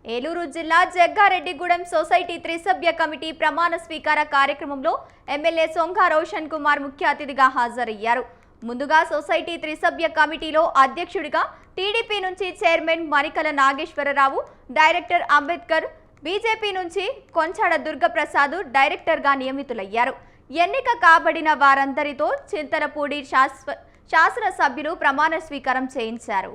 ఏలూరు జిల్లా జగ్గారెడ్డిగూడెం సొసైటీ త్రిసభ్య కమిటీ ప్రమాణ స్వీకార కార్యక్రమంలో ఎమ్మెల్యే సొంగ రోషన్ కుమార్ ముఖ్య అతిథిగా హాజరయ్యారు. ముందుగా సొసైటీ త్రిసభ్య కమిటీలో అధ్యక్షుడిగా టీడీపీ నుంచి chairman Manikala Nageswararao, director Ambedkar, BJP నుంచి కొంచాడ దుర్గప్రసాద్ డైరెక్టర్గా నియమితులయ్యారు. ఎన్నిక కాబడిన వారందరితో చింతలపూడి శాసనసభ్యులు ప్రమాణ స్వీకారం చేయించారు.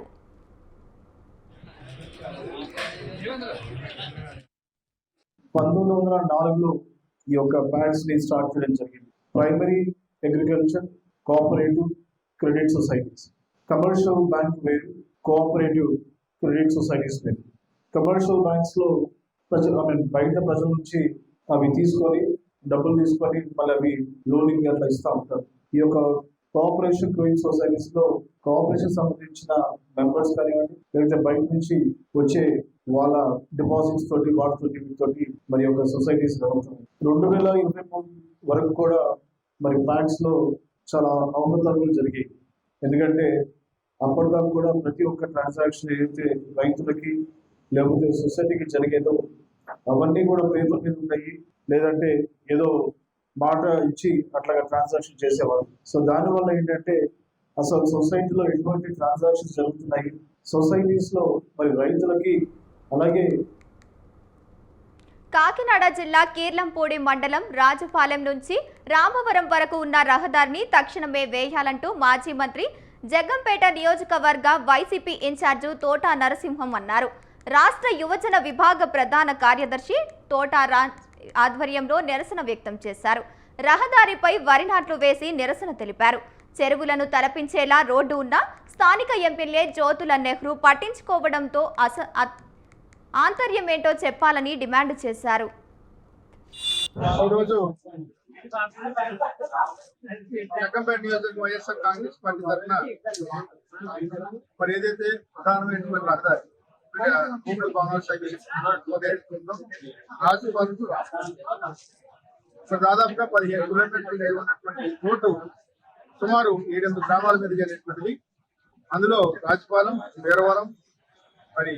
1904లో ఈ యొక్క ప్యాడ్స్ ని స్టార్ట్ చేయడం జరిగింది. Primary agriculture cooperative credit societies, commercial bank వేరు, కోఆపరేటివ్ క్రెడిట్ సొసైటీస్ వేరు. కమర్షియల్ బ్యాంక్స్ లో బయట ప్రజల నుంచి అవి తీసుకొని డబ్బులు తీసుకొని మళ్ళీ అవి లోనింగ్ అట్లా ఇస్తూ ఉంటారు. ఈ యొక్క కోఆపరేషన్ క్రెడిట్ సొసైటీస్ లో కోఆపరేషన్ సంబంధించిన మెంబర్స్ కానివ్వండి, లేకపోతే బయట నుంచి వచ్చే వాళ్ళ డిపాజిట్స్ తోటి వాటితోటి మరి యొక్క సొసైటీస్ జరుగుతుంది. 2023 వరకు కూడా మరి బ్యాంక్స్ లో చాలా అవకతవకలు జరిగాయి. ఎందుకంటే అప్పటిదాకా కూడా ప్రతి ఒక్క ట్రాన్సాక్షన్ ఏదైతే రైతులకి లేకపోతే సొసైటీకి జరిగేదో అవన్నీ కూడా పేపర్ మీద ఉన్నాయి, లేదంటే ఏదో మాట ఇచ్చి అట్లాగా ట్రాన్సాక్షన్ చేసేవాళ్ళు. సో దానివల్ల ఏంటంటే అసలు సొసైటీలో ఎటువంటి ట్రాన్సాక్షన్స్ జరుగుతున్నాయి, సొసైటీస్ లో మరి రైతులకి అలాగే. కాకినాడ జిల్లా కీర్లంపూడి మండలం రాజపాలెం నుంచి రామవరం వరకు ఉన్న రహదారిని తక్షణమే వేయాలంటూ మాజీ మంత్రి జగ్గంపేట నియోజకవర్గ వైసీపీ ఇన్ఛార్జు తోటా నరసింహం అన్నారు. రాష్ట్ర యువజన విభాగ ప్రధాన కార్యదర్శి తోటా ఆధ్వర్యంలో నిరసన వ్యక్తం చేశారు. రహదారిపై వరి నాట్లు వేసి నిరసన తెలిపారు. చెరువులను తలపించేలా రోడ్డు ఉన్న స్థానిక ఎమ్మెల్యే జ్యోతుల నెహ్రూ పట్టించుకోవడంతో ఆంతర్యం ఏంటో చెప్పాలని డిమాండ్ చేశారు. జగ్గంపేట నియోజకవర్గ వైఎస్ఆర్ కాంగ్రెస్ పార్టీ తరఫున మరి ఏదైతే ప్రధానమైనటువంటి రహదారి దాదాపుగా 15 కిలోమీటర్లు ఉన్నటువంటి రోడ్డు సుమారు 7-8 గ్రామాల మీద జరిగినటువంటిది. అందులో రాజపాలెం, వీరవరం, మరి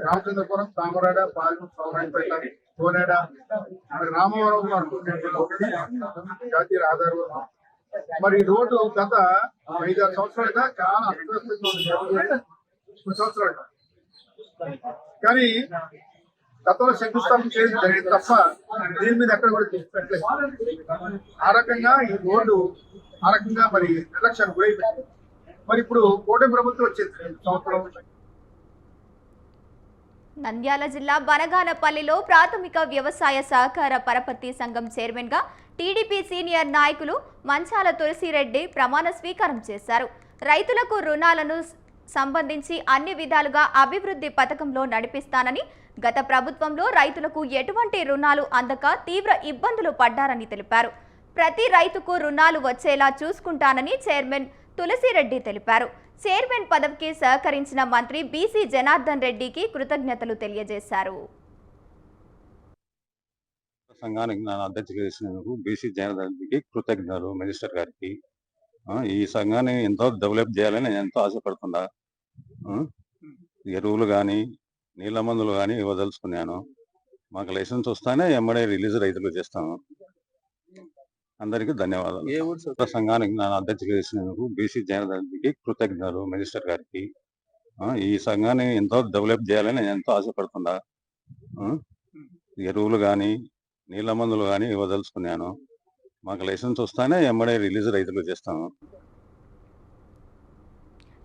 రామచంద్రపురం, తామరాడ, పాలెం, సౌరాయిపేట, కోనేడ, మరి రామవరం జాతీయ రహదారి. మరి రోడ్డు గత 5-6 సంవత్సరాలుగా చాలా అస్తవ్యస్తంగా సంవత్సరాలుగా కానీ గతంలో శంకుస్థాపన చేయడం జరిగింది తప్ప దీని మీద ఎక్కడ కూడా పెట్టలేదు. ఆ రకంగా ఈ రోడ్డు ఆ రకంగా మరి నిర్లక్ష్యానికి గురైపోయింది. మరి ఇప్పుడు కూటమి ప్రభుత్వం వచ్చింది సంవత్సరం. నంద్యాల జిల్లా బనగానపల్లిలో ప్రాథమిక వ్యవసాయ సహకార పరపతి సంఘం చైర్మన్ గా టీడీపీ సీనియర్ నాయకులు మంచాల తులసిరెడ్డి ప్రమాణ స్వీకారం చేశారు. రైతులకు రుణాలను సంబంధించి అన్ని విధాలుగా అభివృద్ధి పథకంలో నడిపిస్తానని, గత ప్రభుత్వంలో రైతులకు ఎటువంటి రుణాలు అందక తీవ్ర ఇబ్బందులు పడ్డారని తెలిపారు. ప్రతి రైతుకు రుణాలు వచ్చేలా చూసుకుంటానని చైర్మన్ తులసిరెడ్డి తెలిపారు. చైర్మన్ పదవికి సహకరించిన మంత్రి బీసీ జనార్దన్ రెడ్డికి కృతజ్ఞతలు తెలియజేశారు. సంఘానికి నన్ను అధ్యక్ష చేసినందుకు బీసీ జనార్దన్ రెడ్డికి కృతజ్ఞతలు. మినిస్టర్ గారికి ఈ సంఘాన్ని ఎంతో డెవలప్ చేయాలని నేను ఎంతో ఆశపడుతున్నా. ఎరువులు కానీ నీళ్ళ మందులు కానీ ఇవ్వదలుచుకున్నాను. మాకు లైసెన్స్ వస్తానే ఎమ్మడే రిలీజ్ రైతులు చేస్తాను. అందరికీ ధన్యవాదాలు. సంఘానికి నన్ను అధ్యక్ష చేసినందుకు బీసీ జనార్దన్ రెడ్డికి కృతజ్ఞతలు. మినిస్టర్ గారికి ఈ సంఘాన్ని ఎంతో డెవలప్ చేయాలని నేను ఎంతో ఆశపడుతున్నా. ఎరువులు కానీ నీళ్ళ మందులు కానీ ఇవ్వదలుచుకున్నాను. మాకు లైసెన్స్ వస్తానే ఎమ్మడే రిలీజ్ రైతులు చేస్తాను.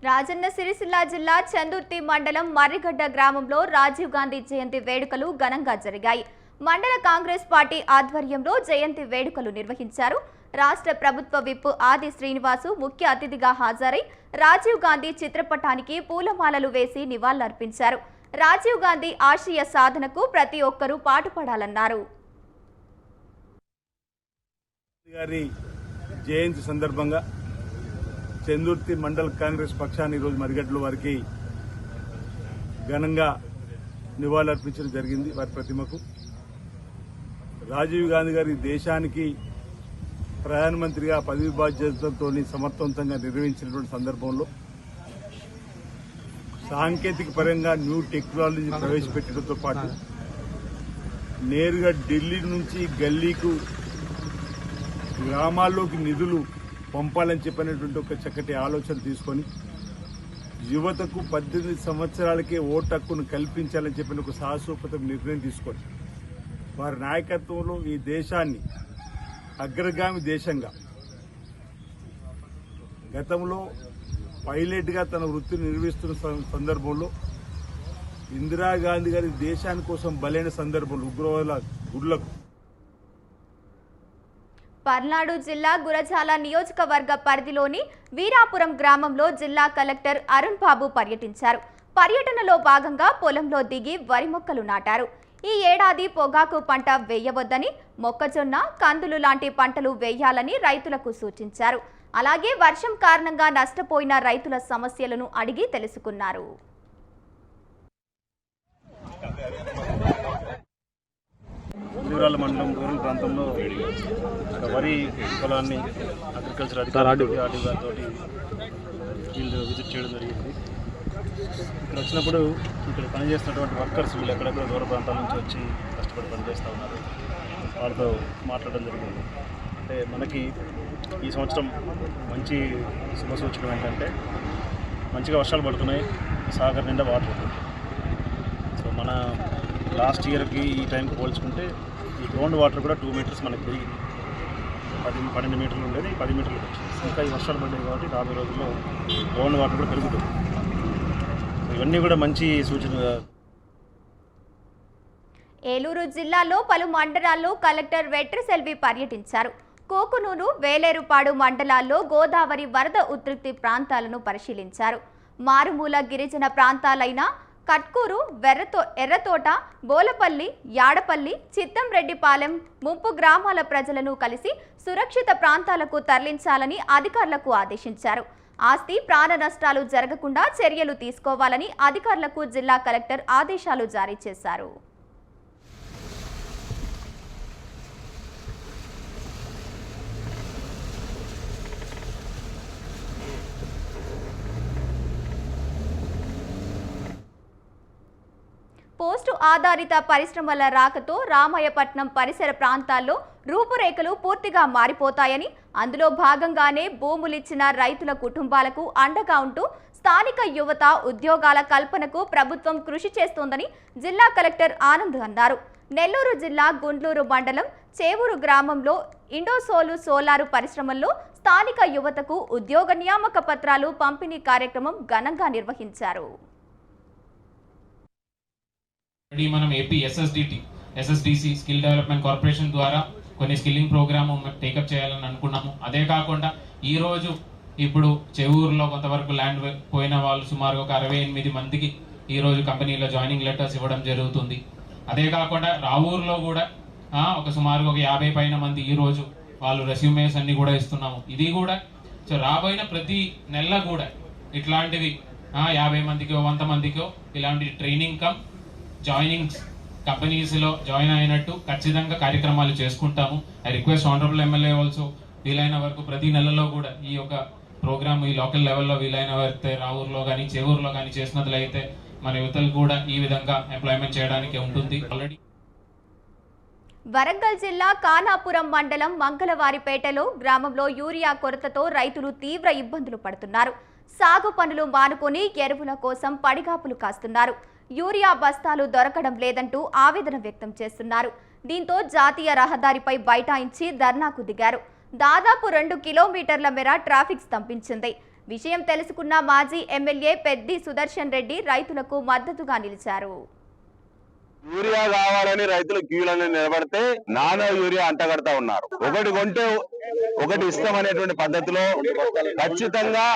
రాజన్న సిరిసిల్ల జిల్లా చందుర్తి మండలం మర్రిగడ్డ గ్రామంలో రాజీవ్ గాంధీ జయంతి వేడుకలు ఘనంగా జరిగాయి. మండల కాంగ్రెస్ పార్టీ ఆధ్వర్యంలో జయంతి వేడుకలు నిర్వహించారు. రాష్ట్ర ప్రభుత్వ విప్ ఆది శ్రీనివాసు ముఖ్య అతిథిగా హాజరై రాజీవ్ గాంధీ చిత్రపటానికి పూలమాలలు వేసి నివాళులర్పించారు. రాజీవ్ గాంధీ ఆశయ సాధనకు ప్రతి ఒక్కరూ పాటుపడాలన్నారు. గారి జయంతి సందర్భంగా చందుర్తి మండల కాంగ్రెస్ పక్షాన్ని ఈరోజు మరిగడ్డలో వారికి ఘనంగా నివాళులర్పించడం జరిగింది. వారి ప్రతిమకు రాజీవ్ గాంధీ గారి దేశానికి ప్రధానమంత్రిగా పదవి బాధ్యతలతో సమర్థవంతంగా నిర్వహించినటువంటి సందర్భంలో సాంకేతిక పరంగా న్యూ టెక్నాలజీ ప్రవేశపెట్టడంతో పాటు నేరుగా ఢిల్లీ నుంచి గల్లీకు గ్రామాల్లోకి నిధులు పంపాలని చెప్పినటువంటి ఒక చక్కటి ఆలోచన తీసుకొని యువతకు 18 సంవత్సరాలకే ఓటు హక్కును కల్పించాలని చెప్పిన ఒక సాహసోపేత నిర్ణయం తీసుకొని వారి నాయకత్వంలో ఈ దేశాన్ని అగ్రగామి దేశంగా గతంలో పైలట్గా తన వృత్తిని నిర్వహిస్తున్న సందర్భంలో ఇందిరాగాంధీ గారి దేశాని కోసం బలైన సందర్భంలో ఉగ్రవాదుల గుడ్లకు పల్నాడు జిల్లా గురజాల నియోజకవర్గ పరిధిలోని వీరాపురం గ్రామంలో జిల్లా కలెక్టర్ అరుణ్ బాబు పర్యటించారు. పర్యటనలో భాగంగా పొలంలో దిగి వరి మొక్కలు నాటారు. ఈ ఏడాది పొగాకు పంట వేయవద్దని, మొక్కజొన్న, కందులు లాంటి పంటలు వేయాలని రైతులకు సూచించారు. అలాగే వర్షం కారణంగా నష్టపోయిన రైతుల సమస్యలను అడిగి తెలుసుకున్నారు. దూరాల మండలం దూరం ప్రాంతంలో వరి పొలాన్ని అగ్రికల్చర్ అధికారులు ఆర్డీ గారితో వీళ్ళు విజిట్ చేయడం జరిగింది. ఇక్కడ వచ్చినప్పుడు ఇక్కడ పనిచేస్తున్నటువంటి వర్కర్స్ వీళ్ళు ఎక్కడెక్కడ దూర ప్రాంతాల నుంచి వచ్చి కష్టపడి పనిచేస్తూ ఉన్నారు. వాళ్ళతో మాట్లాడడం జరిగింది. అంటే మనకి ఈ సంవత్సరం మంచి శుభసూచకం ఏంటంటే మంచిగా వర్షాలు పడుతున్నాయి, సాగర్ నిండా వాటర్ ఉంటుంది. సో మన లాస్ట్ ఇయర్కి ఈ టైంకి పోల్చుకుంటే ఈ గ్రౌండ్ వాటర్ కూడా 2 మీటర్స్ మనకి పెరిగింది. 12 మీటర్లు ఉండేది 10 మీటర్లు వచ్చింది. ఇంకా ఈ వర్షాలు పడ్డాయి కాబట్టి రాబోయే రోజుల్లో గ్రౌండ్ వాటర్ కూడా పెరుగుతుంది. సో ఇవన్నీ కూడా మంచి సూచన. ఏలూరు జిల్లాలో పలు మండలాల్లో కలెక్టర్ వెట్రిసెల్వి పర్యటించారు. కోకునూరు, వేలేరుపాడు మండలాల్లో గోదావరి వరద ఉధృతి ప్రాంతాలను పరిశీలించారు. మారుమూల గిరిజన ప్రాంతాలైన కట్కూరు, ఎర్రతోట, బోలపల్లి, యాడపల్లి, చిత్తంరెడ్డిపాలెం ముంపు గ్రామాల ప్రజలను కలిసి సురక్షిత ప్రాంతాలకు తరలించాలని అధికారులకు ఆదేశించారు. ఆస్తి ప్రాణ నష్టాలు జరగకుండా చర్యలు తీసుకోవాలని అధికారులకు జిల్లా కలెక్టర్ ఆదేశాలు జారీ చేశారు. పోస్టు ఆధారిత పరిశ్రమల రాకతో రామాయపట్నం పరిసర ప్రాంతాల్లో రూపురేఖలు పూర్తిగా మారిపోతాయని, అందులో భాగంగానే భూములిచ్చిన రైతుల కుటుంబాలకు అండగా ఉంటూ స్థానిక యువత ఉద్యోగాల కల్పనకు ప్రభుత్వం కృషి చేస్తోందని జిల్లా కలెక్టర్ ఆనంద్ అన్నారు. నెల్లూరు జిల్లా గుండ్లూరు మండలం చేవూరు గ్రామంలో ఇండోసోలు సోలారు పరిశ్రమల్లో స్థానిక యువతకు ఉద్యోగ నియామక పత్రాలు పంపిణీ కార్యక్రమం ఘనంగా నిర్వహించారు. మనం AP SSDC skill development corporation ద్వారా కొన్ని స్కిల్లింగ్ ప్రోగ్రామ్ టేకప్ చేయాలని అనుకున్నాము. అదే కాకుండా ఈ రోజు ఇప్పుడు చెవూరులో కొంతవరకు ల్యాండ్ పోయిన వాళ్ళు సుమారు ఒక 68 మందికి ఈ రోజు కంపెనీలో జాయినింగ్ లెటర్స్ ఇవ్వడం జరుగుతుంది. అదే కాకుండా రావూరులో కూడా ఒక సుమారుగా ఒక 50 పైన మంది ఈ రోజు వాళ్ళు రెస్యూమేస్ అన్ని కూడా ఇస్తున్నాము. ఇది కూడా సో రాబోయిన ప్రతి నెల కూడా ఇట్లాంటివి 50 మందికో 100 మందికో ఇలాంటి ట్రైనింగ్ కమ్ జాయినింగ్స్ కంపెనీస్లో జాయిన్ అయినట్టు ఖచ్చితంగా కార్యక్రమాలు చేసుకుంటాము. I request honourable MLA also వీలైన వరకు ప్రతి నెలలో కూడా ఈ యొక్క ప్రోగ్రామ్ ఈ లోకల్ లెవెల్లో వీలైన వరకు రావూరులో కానీ చేవూరులో కానీ చేసినట్లయితే మన యువతలు కూడా ఈ విధంగా ఎంప్లాయ్మెంట్ చేయడానికి ఉంటుంది. ఆల్రెడీ వరంగల్ జిల్లా కానాపురం మండలం మంగళవారిపేటలో గ్రామంలో యూరియా కొరతతో రైతులు తీవ్ర ఇబ్బందులు పడుతున్నారు. సాగు పనులు మానుకొని ఎరువుల కోసం పడిగాపులు కాస్తున్నారు. యూరియా బస్తాలు దొరకడం లేదంటూ ఆవేదన వ్యక్తం చేస్తున్నారు. దీంతో జాతీయ రహదారిపై బైఠాయించి ధర్నాకు దిగారు. దాదాపు 2 కిలోమీటర్ల మేర ట్రాఫిక్ స్తంభించింది. విషయం తెలుసుకున్న మాజీ ఎమ్మెల్యే పెద్ది సుదర్శన్ రెడ్డి రైతులకు మద్దతుగా నిలిచారు. యూరియా కావాలని రైతులు క్యూలను నిలబడితే నానో యూరియా అంటగడతా ఉన్నారు. ఒకటి కొంటే ఒకటి ఇష్టం అనేటువంటి పద్ధతిలో ఖచ్చితంగా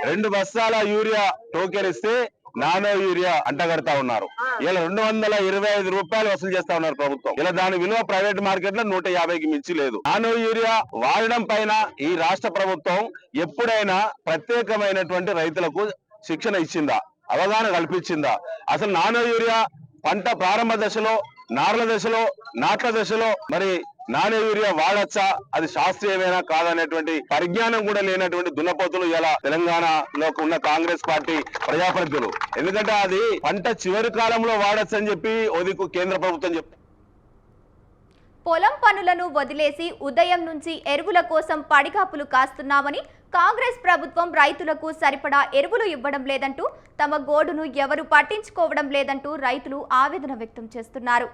2 బస్తాల యూరియా టోకెన్ ఇస్తే నానో యూరియా అంటగడతా ఉన్నారు. ఇలా 225 రూపాయలు వసూలు చేస్తా ఉన్నారు ప్రభుత్వం. ఇలా దాని విలువ ప్రైవేట్ మార్కెట్ లో 150కి మించి లేదు. నానో యూరియా వాడడం పైన ఈ రాష్ట్ర ప్రభుత్వం ఎప్పుడైనా ప్రత్యేకమైనటువంటి రైతులకు శిక్షణ ఇచ్చిందా, అవగాహన కల్పించిందా? అసలు నానో యూరియా పంట ప్రారంభ దశలో, నార్ల దశలో, నాట్ల దశలో మరి నానో యూరియా వాడచ్చా, అది శాస్త్రీయమైనా కాదనేటువంటి పరిజ్ఞానం కూడా లేనటువంటి దున్నపోతులు ఇలా తెలంగాణలో ఉన్న కాంగ్రెస్ పార్టీ ప్రజాప్రతినిధులు. ఎందుకంటే అది పంట చివరి కాలంలో వాడచ్చు అని చెప్పి కేంద్ర ప్రభుత్వం చెప్తుంది. పొలం పనులను వదిలేసి ఉదయం నుంచి ఎరువుల కోసం పడిగాపులు కాస్తున్నామని, కాంగ్రెస్ ప్రభుత్వం రైతులకు సరిపడా ఎరువులు ఇవ్వడం లేదంటూ, తమ గోడును ఎవరు పట్టించుకోవడం లేదంటూ రైతులు ఆవేదన వ్యక్తం చేస్తున్నారు.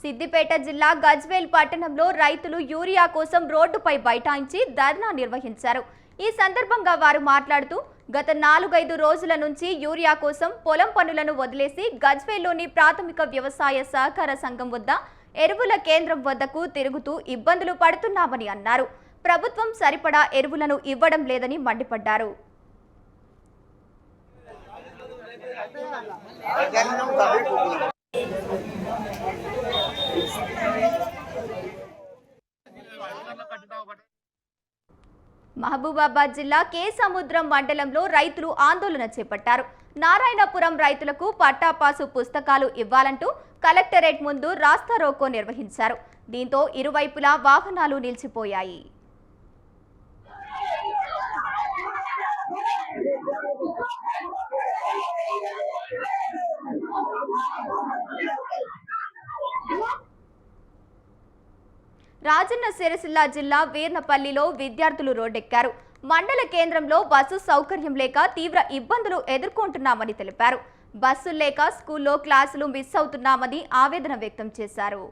సిద్దిపేట జిల్లా గజ్వేల్ పట్టణంలో రైతులు యూరియా కోసం రోడ్డుపై బైఠాయించి ధర్నా నిర్వహించారు. ఈ సందర్భంగా వారు మాట్లాడుతూ, గత 4-5 రోజుల నుంచి యూరియా కోసం పొలం పనులను వదిలేసి గజ్వేల్లోని ప్రాథమిక వ్యవసాయ సహకార సంఘం వద్ద ఎరువుల కేంద్రం వద్దకు తిరుగుతూ ఇబ్బందులు పడుతున్నామని అన్నారు. ప్రభుత్వం సరిపడా ఎరువులను ఇవ్వడం లేదని మండిపడ్డారు. మహబూబాబాద్ జిల్లా కేసముద్రం మండలంలో రైతులు ఆందోళన చేపట్టారు. నారాయణపురం రైతులకు పట్టాపాసు పుస్తకాలు ఇవ్వాలంటూ కలెక్టరేట్ ముందు రాస్తారోకో నిర్వహించారు. దీంతో ఇరువైపులా వాహనాలు నిలిచిపోయాయి. రాజన్న సిరిసిల్ల జిల్లా వీర్నపల్లిలో విద్యార్థులు రోడ్డెక్కారు. మండల కేంద్రంలో బస్సు సౌకర్యం లేక తీవ్ర ఇబ్బందులు ఎదుర్కొంటున్నామని తెలిపారు. బస్సులు లేక స్కూల్లో క్లాసులు మిస్ అవుతున్నామని ఆవేదన వ్యక్తం చేశారు.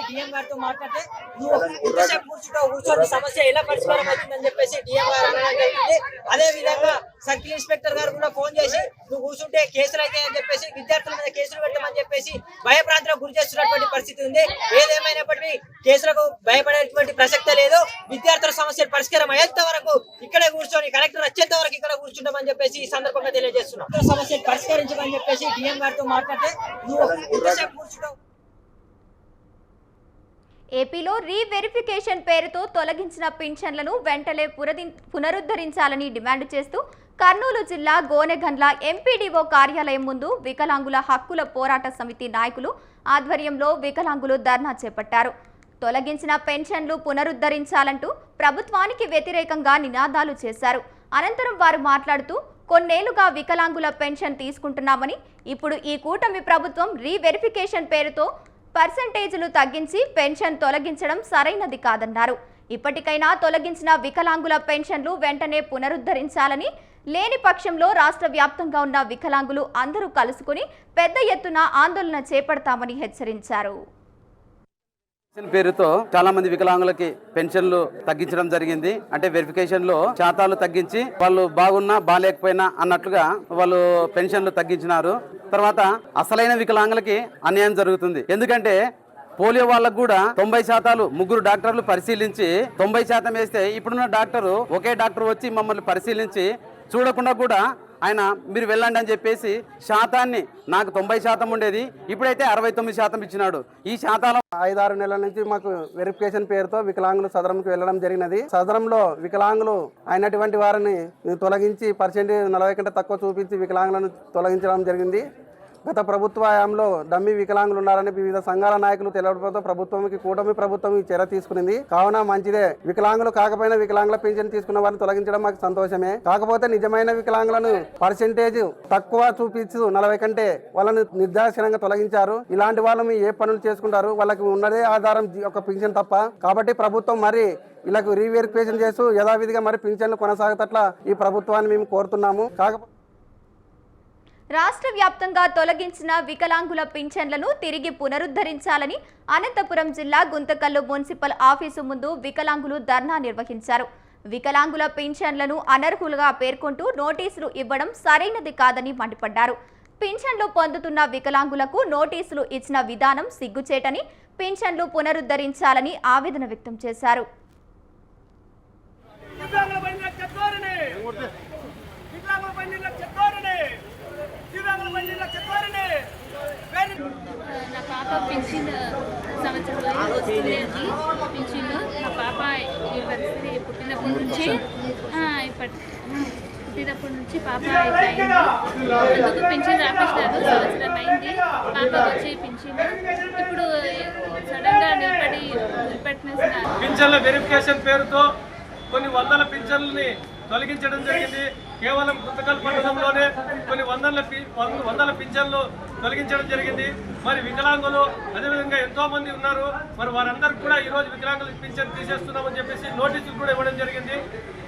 డిఎం గారితో మాట్లాడితే నువ్వు ఇంతసేపు కూర్చొని సమస్య ఎలా పరిష్కారం అవుతుందని చెప్పేసి డిఎం గారు అనడం జరిగింది. అదే విధంగా సర్కిల్ ఇన్స్పెక్టర్ గారు కూడా ఫోన్ చేసి నువ్వు కూర్చుంటే కేసులు అవుతాయని చెప్పేసి విద్యార్థుల మీద కేసులు పెట్టమని చెప్పేసి భయప్రాంతాలకు గురి చేస్తున్నటువంటి పరిస్థితి ఉంది. ఏదేమైనప్పటికీ కేసులకు భయపడేటువంటి ప్రసక్తే లేదు. విద్యార్థుల సమస్యలు పరిష్కారం అయ్యేంత వరకు ఇక్కడే కూర్చొని కలెక్టర్ వచ్చేంత వరకు ఇక్కడ కూర్చుంటామని చెప్పేసి ఈ సందర్భంగా తెలియజేస్తున్నాం. సమస్యలు పరిష్కరించమని చెప్పేసి డిఎం గారితో మాట్లాడితే నువ్వు ఇంతసేపు కూర్చుంటావు. ఏపీలో రీవెరిఫికేషన్ పేరుతో తొలగించిన పింఛన్లను వెంటనే పునరుద్ధరించాలని డిమాండ్ చేస్తూ కర్నూలు జిల్లా గోనెగండ్ల ఎంపీడీఓ కార్యాలయం ముందు వికలాంగుల హక్కుల పోరాట సమితి నాయకులు ఆధ్వర్యంలో వికలాంగులు ధర్నా చేపట్టారు. తొలగించిన పెన్షన్లు పునరుద్ధరించాలంటూ ప్రభుత్వానికి వ్యతిరేకంగా నినాదాలు చేశారు. అనంతరం వారు మాట్లాడుతూ, కొన్నేళ్లుగా వికలాంగుల పెన్షన్ తీసుకుంటున్నామని, ఇప్పుడు ఈ కూటమి ప్రభుత్వం రీవెరిఫికేషన్ పేరుతో పర్సెంటేజీలు తగ్గించి పెన్షన్ తొలగించడం సరైనది కాదన్నారు. ఇప్పటికైనా తొలగించిన వికలాంగుల పెన్షన్లు వెంటనే పునరుద్ధరించాలని, లేని పక్షంలో రాష్ట్ర వ్యాప్తంగా ఉన్న వికలాంగులు అందరూ కలుసుకుని పెద్ద ఎత్తున ఆందోళన చేపడతామని హెచ్చరించారు. పేరుతో చాలా మంది వికలాంగులకి పెన్షన్లు తగ్గించడం జరిగింది. అంటే వెరిఫికేషన్ లో శాతాలు తగ్గించి వాళ్ళు బాగున్నా బాగాలేకపోయినా అన్నట్లుగా వాళ్ళు పెన్షన్లు తగ్గించినారు. తర్వాత అసలైన వికలాంగులకి అన్యాయం జరుగుతుంది. ఎందుకంటే పోలియో వాళ్ళకు కూడా 90% ముగ్గురు డాక్టర్లు పరిశీలించి 90% వేస్తే ఇప్పుడున్న డాక్టరు ఒకే డాక్టర్ వచ్చి మమ్మల్ని పరిశీలించి చూడకుండా కూడా ఆయన మీరు వెళ్ళండి అని చెప్పేసి శాతాన్ని నాకు 90% ఉండేది ఇప్పుడైతే 69% ఇచ్చినాడు. ఈ శాతాల 5-6 నెలల నుంచి మాకు వెరిఫికేషన్ పేరుతో వికలాంగులు సదరంకి వెళ్ళడం జరిగినది. సదరంలో వికలాంగులు అయినటువంటి వారిని తొలగించి పర్సెంటేజ్ 40 కంటే తక్కువ చూపించి వికలాంగులను తొలగించడం జరిగింది. గత ప్రభుత్వ హయాంలో డమ్మీ వికలాంగులు ఉన్నారని వివిధ సంఘాల నాయకులు తెలవడంతో ప్రభుత్వంకి కూటమి ప్రభుత్వం ఈ చర్య తీసుకునింది. కావున మంచిదే. వికలాంగులు కాకపోయినా వికలాంగుల పెన్షన్ తీసుకున్న వారిని తొలగించడం మాకు సంతోషమే. కాకపోతే నిజమైన వికలాంగులను పర్సెంటేజ్ తక్కువ చూపించు 40 కంటే వాళ్ళని నిర్దాక్షిణంగా తొలగించారు. ఇలాంటి వాళ్ళు ఏ పనులు చేసుకుంటారు? వాళ్ళకి ఉన్నదే ఆధారం ఒక పెన్షన్ తప్ప. కాబట్టి ప్రభుత్వం మరి వీళ్ళకు రీవెరిఫికేషన్ చేస్తూ యథావిధిగా మరి పెన్షన్లు కొనసాగేటట్ల ఈ ప్రభుత్వాన్ని మేము కోరుతున్నాము. కాకపోతే రాష్ట్ర వ్యాప్తంగా తొలగించిన వికలాంగుల పింఛన్లను తిరిగి పునరుద్ధరించాలని అనంతపురం జిల్లా గుంతకల్లు మున్సిపల్ ఆఫీసు ముందు వికలాంగులు ధర్నా నిర్వహించారు. వికలాంగుల పింఛన్లను అనర్హులుగా పేర్కొంటూ నోటీసులు ఇవ్వడం సరైనది కాదని మండిపడ్డారు. పింఛన్లు పొందుతున్న వికలాంగులకు నోటీసులు ఇచ్చిన విధానం సిగ్గుచేటని, పింఛన్లు పునరుద్ధరించాలని ఆవేదన వ్యక్తం చేశారు. నా పాప పెన్షన్ సంవత్సరంలో వస్తుందండి. పెన్షన్ నా పాప ఈ పరిస్థితి పుట్టినప్పటి నుంచి పాప అయింది. అందుకు పెన్షన్ రాపిస్తారు. సంవత్సరం అయింది పాపకు వచ్చే పెన్షన్. ఇప్పుడు సడన్ గా నిలబెట్టిన పింఛన్ల వెరిఫికేషన్ పేరుతో కొన్ని వందల పింఛన్లని తొలగించడం జరిగింది. కేవలం పుస్తకాల పట్టణంలోనే కొన్ని వందల పింఛన్లు తొలగించడం జరిగింది. మరి వికలాంగులు అదేవిధంగా ఎంతో మంది ఉన్నారు. మరి వారందరూ కూడా ఈరోజు వికలాంగుల పింఛన్ తీసేస్తున్నామని చెప్పేసి నోటీసులు కూడా ఇవ్వడం జరిగింది.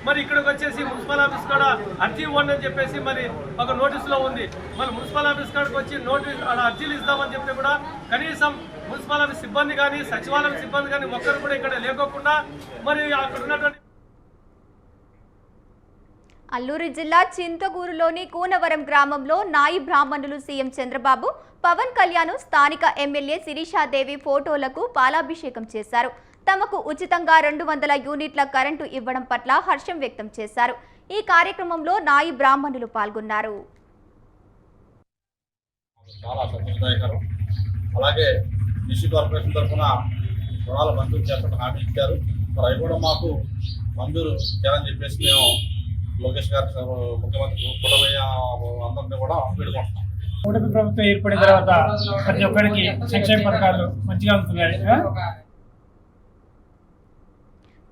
మరి ఇక్కడికి వచ్చేసి మున్సిపల్ ఆఫీస్ కూడా అర్జీ ఇవ్వండి అని చెప్పేసి మరి ఒక నోటీసులో ఉంది. మరి మున్సిపల్ ఆఫీస్ కాడికి వచ్చి అర్జీలు ఇస్తామని చెప్తే కూడా కనీసం మున్సిపల్ ఆఫీస్ సిబ్బంది కానీ సచివాలయం సిబ్బంది కానీ ఒక్కరు కూడా ఇక్కడ లేకోకుండా మరి అక్కడ ఉన్నటువంటి అల్లూరు జిల్లా చింతగూరులోని కూనవరం గ్రామంలో నాయి బ్రాహ్మణులు సీఎం చంద్రబాబు, పవన్ కళ్యాణ్ స్థానిక ఎమ్మెల్యే శిరీషాదేవి ఫోటోలకు పాలాభిషేకం చేశారు. తమకు ఉచితంగా 200 యూనిట్ల కరెంటు ఇవ్వడం పట్ల హర్షం వ్యక్తం చేశారు. ఈ కార్యక్రమంలో నాయి బ్రాహ్మణులు పాల్గొన్నారు. చాలా సంతోషదాయకరం. అలాగే డిస్ట్రిక్ట్ కార్పొరేషన్ తరఫున రుణాల మంజూరు చేస్తున్న హామీ ఇచ్చారు. మరి అవి కూడా మాకు మంజూరు చేయాలని చెప్పేసి మేము లోకేష్ గారు ముఖ్యమంత్రి కుటుంబయ్య అందరినీ కూడా వేడుకుంటున్నాం. కూటమి ప్రభుత్వం ఏర్పడిన తర్వాత ప్రతి ఒక్కరికి సంక్షేమ పథకాలు మంచిగా ఉంటున్నాయి.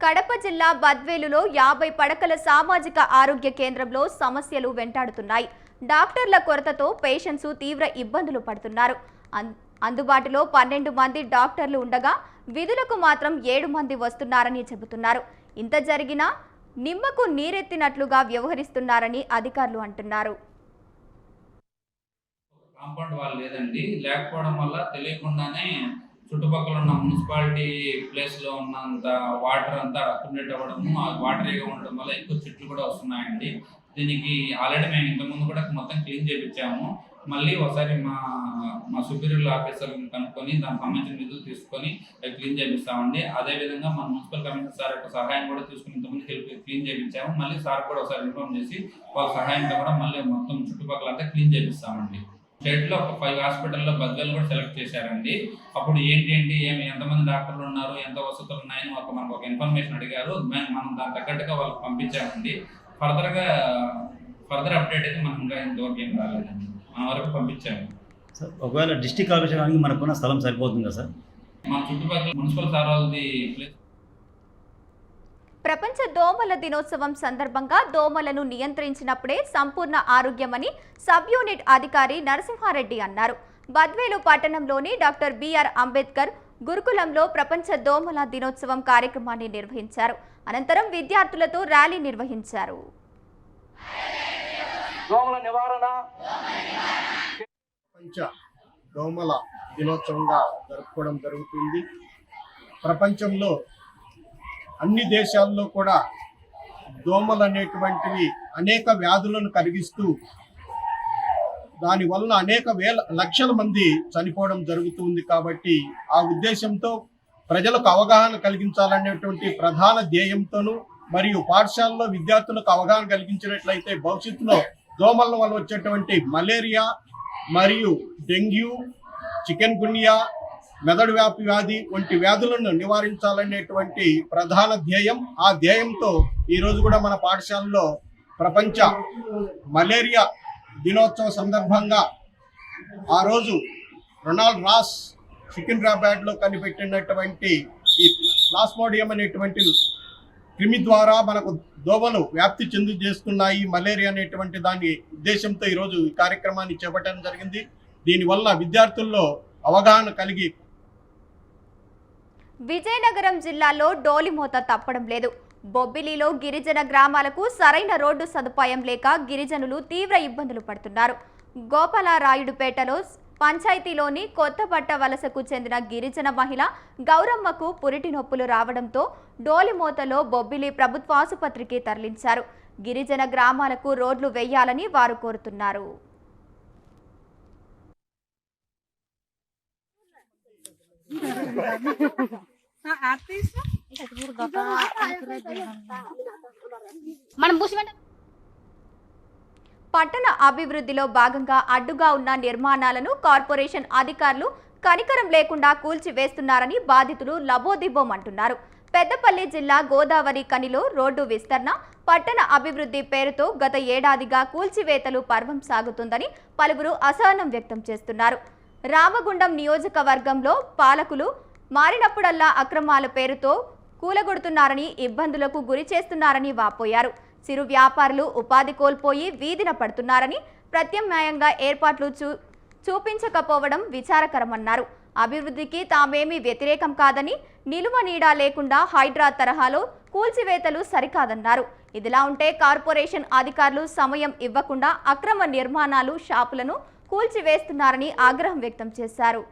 కడప జిల్లా బద్వేలులో 50 పడకల సామాజిక ఆరోగ్య కేంద్రంలో సమస్యలు వెంటాడుతున్నాయి. డాక్టర్ల కొరతతో పేషెంట్స్ తీవ్ర ఇబ్బందులు పడుతున్నారు. అందుబాటులో 12 మంది డాక్టర్లు ఉండగా విధులకు మాత్రం 7 మంది వస్తున్నారని చెబుతున్నారు. ఇంత జరిగినా నిమ్మకు నీరెత్తినట్లుగా వ్యవహరిస్తున్నారని అధికారులు అంటున్నారు. కాంపౌండ్ వాల్ లేదండి, లేకపోవడం వల్ల తెలియకుండానే చుట్టుపక్కల ఉన్న మున్సిపాలిటీ ప్లేస్లో ఉన్నంత వాటర్ అంతా అక్యుములేట్ అవ్వడము, ఆ వాటరీగా ఉండడం వల్ల ఎక్కువ చెట్లు కూడా వస్తున్నాయండి. దీనికి ఆల్రెడీ మేము ఇంతకుముందు కూడా మొత్తం క్లీన్ చేయించాము. మళ్ళీ ఒకసారి మా సుపీరియర్ ఆఫీసర్ని కనుక్కొని దానికి సంబంధించిన నిధులు తీసుకొని క్లీన్ చేపిస్తామండి. అదేవిధంగా మన మున్సిపల్ కమిషనర్ సార్ యొక్క సహాయం కూడా తీసుకుని ఇంతకుముందు క్లీన్ చేయించాము. మళ్ళీ సార్ కూడా ఒకసారి ఇన్ఫార్మ్ చేసి వాళ్ళ సహాయంతో కూడా మళ్ళీ మొత్తం చుట్టుపక్కల అంతా క్లీన్ చేపిస్తామండి. స్టేట్లో ఒక 5 హాస్పిటల్లో బద్వేలు కూడా సెలెక్ట్ చేశారండి. అప్పుడు ఎంతమంది డాక్టర్లు ఉన్నారు, ఎంత వసతులు ఉన్నాయని మనకు ఒక ఇన్ఫర్మేషన్ అడిగారు. మనం దాని తగ్గట్టుగా వాళ్ళకి పంపించామండి. ఫర్దర్ అప్డేట్ అయితే మనం ఇంకా ఇంతవరకు ఏం రాలేదండి. మన వరకు పంపించాము సార్. ఒకవేళ డిస్ట్రిక్ట్ కార్పొరేషన్ మనకున్న స్థలం సరిపోతుందా సార్? మన చుట్టుపక్కల మున్సిపల్ సారాలది ప్లేస్. ప్రపంచ దోమల దినోత్సవం సందర్భంగా దోమలను నియంత్రించినప్పుడే సంపూర్ణ ఆరోగ్యమని సబ్ యూనిట్ అధికారి నరసింహారెడ్డి అన్నారు. బద్వేలు పట్టణంలోని డాక్టర్ బిఆర్ అంబేద్కర్ గురుకులంలో ప్రపంచ దోమల దినోత్సవం కార్యక్రమాన్ని నిర్వహించారు. అనంతరం విద్యార్థులతో ర్యాలీ నిర్వహించారు. దోమల నివారణ ప్రపంచ దోమల దినోత్సవంగా జరుపుకోవడం జరుగుతుంది. ప్రపంచంలో అన్ని దేశాల్లో కూడా దోమలు అనేటువంటివి అనేక వ్యాధులను కలిగిస్తూ దానివల్ల అనేక లక్షల మంది చనిపోవడం జరుగుతుంది. కాబట్టి ఆ ఉద్దేశంతో ప్రజలకు అవగాహన కలిగించాలనేటువంటి ప్రధాన ధ్యేయంతోనూ మరియు పాఠశాలలో విద్యార్థులకు అవగాహన కలిగించినట్లయితే భవిష్యత్తులో దోమల వల్ల వచ్చేటువంటి మలేరియా మరియు డెంగ్యూ, చికెన్ గున్యా, మెదడు వ్యాధి వంటి వ్యాధులను నివారించాలనేటువంటి ప్రధాన ధ్యేయం. ఆ ధ్యేయంతో ఈరోజు కూడా మన పాఠశాలలో ప్రపంచ మలేరియా దినోత్సవ సందర్భంగా ఆ రోజు రొనాల్డ్ రాస్ సికింద్రాబాద్లో కనిపెట్టినటువంటి ఈ ప్లాస్మోడియం అనేటువంటి క్రిమి ద్వారా మనకు దోమలు వ్యాప్తి చేస్తున్నాయి. మలేరియా అనేటువంటి దాని ఉద్దేశంతో ఈరోజు ఈ కార్యక్రమాన్ని చేపట్టడం జరిగింది. దీనివల్ల విద్యార్థుల్లో అవగాహన కలిగి. విజయనగరం జిల్లాలో డోలిమోత తప్పడం లేదు. బొబ్బిలిలో గిరిజన గ్రామాలకు సరైన రోడ్డు సదుపాయం లేక గిరిజనులు తీవ్ర ఇబ్బందులు పడుతున్నారు. గోపాలరాయుడుపేటలో పంచాయతీలోని కొత్తపట్ట వలసకు చెందిన గిరిజన మహిళ గౌరమ్మకు పురిటి నొప్పులు రావడంతో డోలిమోతలో బొబ్బిలి ప్రభుత్వ ఆసుపత్రికి తరలించారు. గిరిజన గ్రామాలకు రోడ్లు వేయాలని వారు కోరుతున్నారు. పట్టణ అభివృద్ధిలో భాగంగా అడ్డుగా ఉన్న నిర్మాణాలను కార్పొరేషన్ అధికారులు కనికరం లేకుండా కూల్చివేస్తున్నారని బాధితులు లబోదిబోమంటున్నారు. పెద్దపల్లి జిల్లా గోదావరి కనిలో రోడ్డు విస్తరణ, పట్టణ అభివృద్ధి పేరుతో గత ఏడాదిగా కూల్చివేతలు పర్వం సాగుతుందని పలువురు అసహనం వ్యక్తం చేస్తున్నారు. రామగుండం నియోజకవర్గంలో పాలకులు మారినప్పుడల్లా అక్రమాల పేరుతో కూలగొడుతున్నారని, ఇబ్బందులకు గురి చేస్తున్నారని వాపోయారు. చిరు వ్యాపారులు ఉపాధి కోల్పోయి వీధిన పడుతున్నారని, ప్రత్యామ్నాయంగా ఏర్పాట్లు చూపించకపోవడం విచారకరమన్నారు. అభివృద్ధికి తామేమీ వ్యతిరేకం కాదని, నిలువ నీడా లేకుండా హైడ్రా తరహాలో కూల్చివేతలు సరికాదన్నారు. ఇదిలా ఉంటే కార్పొరేషన్ అధికారులు సమయం ఇవ్వకుండా అక్రమ నిర్మాణాలు, షాపులను కూల్చివేస్తున్నారని ఆగ్రహం వ్యక్తం చేశారు.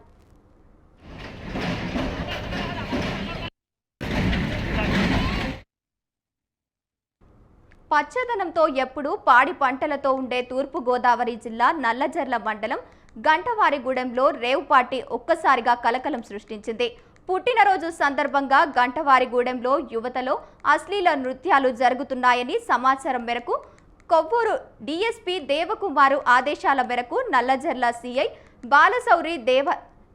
పచ్చదనంతో ఎప్పుడూ పాడి పంటలతో ఉండే తూర్పు గోదావరి జిల్లా నల్లజర్ల మండలం గంటవారిగూడెంలో రేవ్ పార్టీ ఒక్కసారిగా కలకలం సృష్టించింది. పుట్టినరోజు సందర్భంగా గంటవారిగూడెంలో యువతలో అశ్లీల నృత్యాలు జరుగుతున్నాయని సమాచారం మేరకు కొవ్వూరు డీఎస్పీ దేవకుమారు ఆదేశాల మేరకు నల్లజర్ల సిఐ బాలశౌరి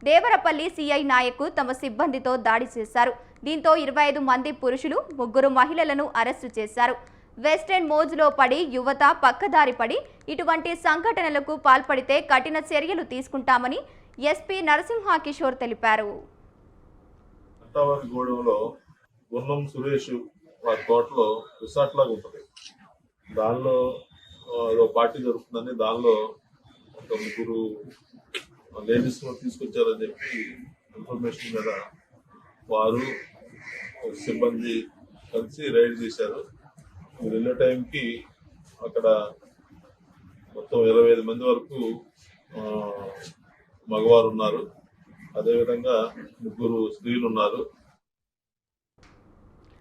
దేవరపల్లి సిఐ నాయకు తమ సిబ్బందితో దాడి చేశారు. దీంతో 25 మంది పురుషులు, 3 మహిళలను అరెస్టు చేశారు. వెస్టర్న్ మోజులో పడి యువత పక్కదారి పడి ఇటువంటి సంఘటనలకు పాల్పడితే కఠిన చర్యలు తీసుకుంటామని ఎస్పీ నరసింహకిషోర్ తెలిపారు. గున్నం సురేష్ వారి తోటలో రిసార్ట్ లాగా ఉంటుంది. దానిలో ఏదో పార్టీ జరుగుతుందని దానిలో ఒక 3 లేడీస్ తీసుకొచ్చారని చెప్పి ఇన్ఫర్మేషన్ మీద వారు సిబ్బంది కలిసి రైడ్ చేశారు. వెళ్ళే టైంకి అక్కడ మొత్తం 25 మంది వరకు మగవారు ఉన్నారు. అదేవిధంగా 3 స్త్రీలు ఉన్నారు.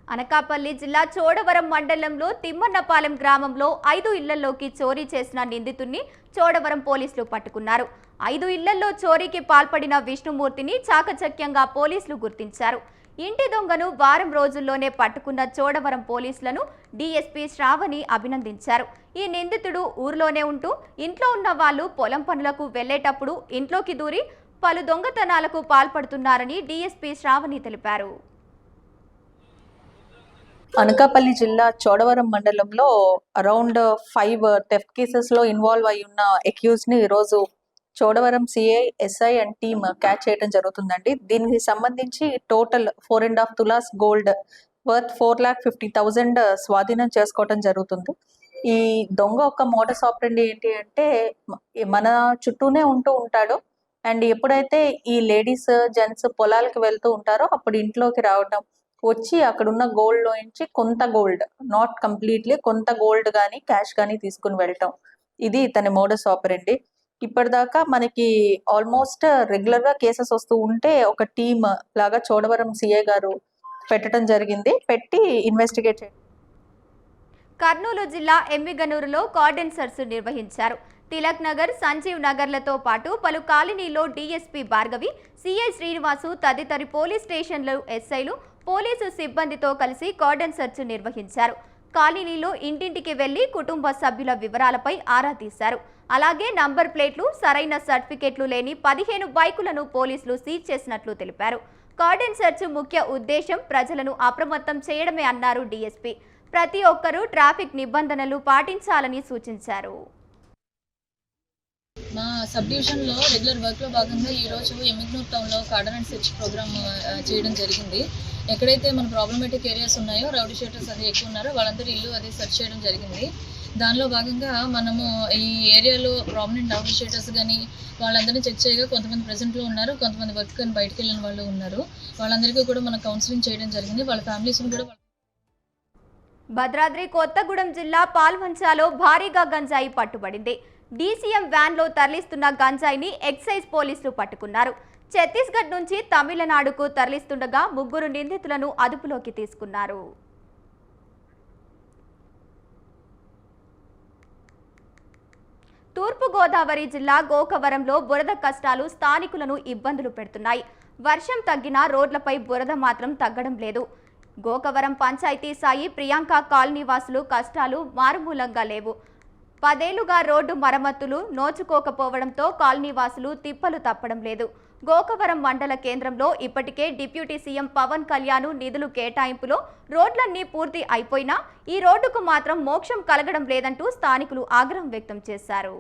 అనకాపల్లి జిల్లా చోడవరం మండలంలో తిమ్మన్నపాలెం గ్రామంలో 5 ఇళ్లలోకి చోరీ చేసిన నిందితుడిని చోడవరం పోలీసులు పట్టుకున్నారు. 5 ఇళ్లలో చోరీకి పాల్పడిన విష్ణుమూర్తిని చాకచక్యంగా పోలీసులు గుర్తించారు. ఇంటి దొంగను వారం రోజుల్లోనే పట్టుకున్న చోడవరం పోలీసులను డీఎస్పీ శ్రావణి అభినందించారు. ఈ నిందితుడు ఊర్లోనే ఉంటూ ఇంట్లో ఉన్న వాళ్ళు పొలం పనులకు వెళ్లేటప్పుడు ఇంట్లోకి దూరి పలు దొంగతనాలకు పాల్పడుతున్నారని డీఎస్పీ శ్రావణి తెలిపారు. అనకాపల్లి జిల్లా చోడవరం మండలంలో అరౌండ్ 5 థెఫ్ట్ కేసెస్ లో ఇన్వాల్వ్ అయి ఉన్న అక్యూజ్ ని ఈరోజు Chodavaram CI, SI and team catch చేయడం జరుగుతుందండి. దీనికి సంబంధించి టోటల్ 4.5 తులాస్ గోల్డ్ వర్త్ 4,50,000 స్వాధీనం చేసుకోవడం జరుగుతుంది. ఈ దొంగ ఒక మోడస్ ఆపరెండి ఏంటి అంటే మన చుట్టూనే ఉంటూ ఉంటాడు. అండ్ ఎప్పుడైతే ఈ లేడీస్, జెంట్స్ పొలాలకు వెళ్తూ ఉంటారో అప్పుడు ఇంట్లోకి రావడం, వచ్చి అక్కడున్న గోల్డ్ లో నుంచి కొంత గోల్డ్, నాట్ కంప్లీట్లీ, కొంత గోల్డ్ కానీ క్యాష్ కానీ తీసుకుని వెళ్ళటం, ఇది ఇతని మోడస్ ఆపరెండి. ఇప్పటిదాకా మనకి ఆల్మోస్ట్ రెగ్యులర్ గా కేసెస్ వస్తూ ఉంటే ఒక టీమ్ లాగా చోడవరం సిఐ గారు పెట్టడం జరిగింది. పెట్టి ఇన్వెస్టిగేట్ చేయండి. కర్నూలు జిల్లా ఎమ్మిగనూరులో కార్డన్ సెర్చ్ నిర్వహించారు. తిలక్ నగర్, సంజీవ్ నగర్లతో పాటు పలు కాలనీలో డీఎస్పీ భార్గవి, సిఐ శ్రీనివాసు తదితర పోలీస్ స్టేషన్లు ఎస్ఐలు పోలీసు సిబ్బందితో కలిసి కార్డన్ సెర్చ్ నిర్వహించారు. కాలనీలో ఇంటింటికి వెళ్లి కుటుంబ సభ్యుల వివరాలపై ఆరా తీశారు. అలాగే నంబర్ ప్లేట్లు, సరైన సర్టిఫికెట్లు లేని 15 బైకులను పోలీసులు సీజ్ చేసినట్లు తెలిపారు. కార్డన్ సెర్చ్ ముఖ్య ఉద్దేశం ప్రజలను అప్రమత్తం చేయడమే అన్నారు డీఎస్పీ. ప్రతి ఒక్కరూ ట్రాఫిక్ నిబంధనలు పాటించాలని సూచించారు. మా సబ్ డివిజన్లో రెగ్యులర్ వర్క్లో భాగంగా ఈరోజు ఎమ్మిగనూర్ టౌన్లో కార్డన్ అండ్ సెర్చ్ ప్రోగ్రామ్ చేయడం జరిగింది. ఎక్కడైతే మన ప్రాబ్లమేటిక్ ఏరియాస్ ఉన్నాయో, రౌడీ షీటర్స్ అది ఎక్కువ ఉన్నారో వాళ్ళందరూ ఇల్లు అది సెర్చ్ చేయడం జరిగింది. దానిలో భాగంగా మనము ఈ ఏరియాలో ప్రామినెంట్ రౌడీ షీటర్స్ కానీ వాళ్ళందరినీ చెక్ చేయగా కొంతమంది ప్రెజెంట్లో ఉన్నారు, కొంతమంది వర్క్ కానీ బయటకు వెళ్ళిన వాళ్ళు ఉన్నారు. వాళ్ళందరికీ కూడా మనం కౌన్సిలింగ్ చేయడం జరిగింది. వాళ్ళ ఫ్యామిలీస్ని కూడా. భద్రాద్రి కొత్తగూడెం జిల్లా పాల్వంచాలో భారీగా గంజాయి పట్టుబడింది. డీసీఎం వ్యాన్లో తరలిస్తున్న గంజాయిని ఎక్సైజ్ పోలీసులు పట్టుకున్నారు. ఛత్తీస్గఢ్ నుంచి తమిళనాడుకు తరలిస్తుండగా 3 నిందితులను అదుపులోకి తీసుకున్నారు. తూర్పుగోదావరి జిల్లా గోకవరంలో బురద కష్టాలు స్థానికులను ఇబ్బందులు పెడుతున్నాయి. వర్షం తగ్గినా రోడ్లపై బురద మాత్రం తగ్గడం లేదు. గోకవరం పంచాయతీ సాయి ప్రియాంక కాలనీ వాసులు కష్టాలు మారుమూలంగా లేవు. 10 ఏళ్లుగా రోడ్డు మరమ్మతులు నోచుకోకపోవడంతో కాలనీ వాసులు తిప్పలు తప్పడం లేదు. గోకవరం మండల కేంద్రంలో ఇప్పటికే డిప్యూటీ సీఎం పవన్ కళ్యాణ్ నిధులు కేటాయింపులో రోడ్లన్నీ పూర్తి అయిపోయినా ఈ రోడ్డుకు మాత్రం మోక్షం కలగడం లేదంటూ స్థానికులు ఆగ్రహం వ్యక్తం చేశారు.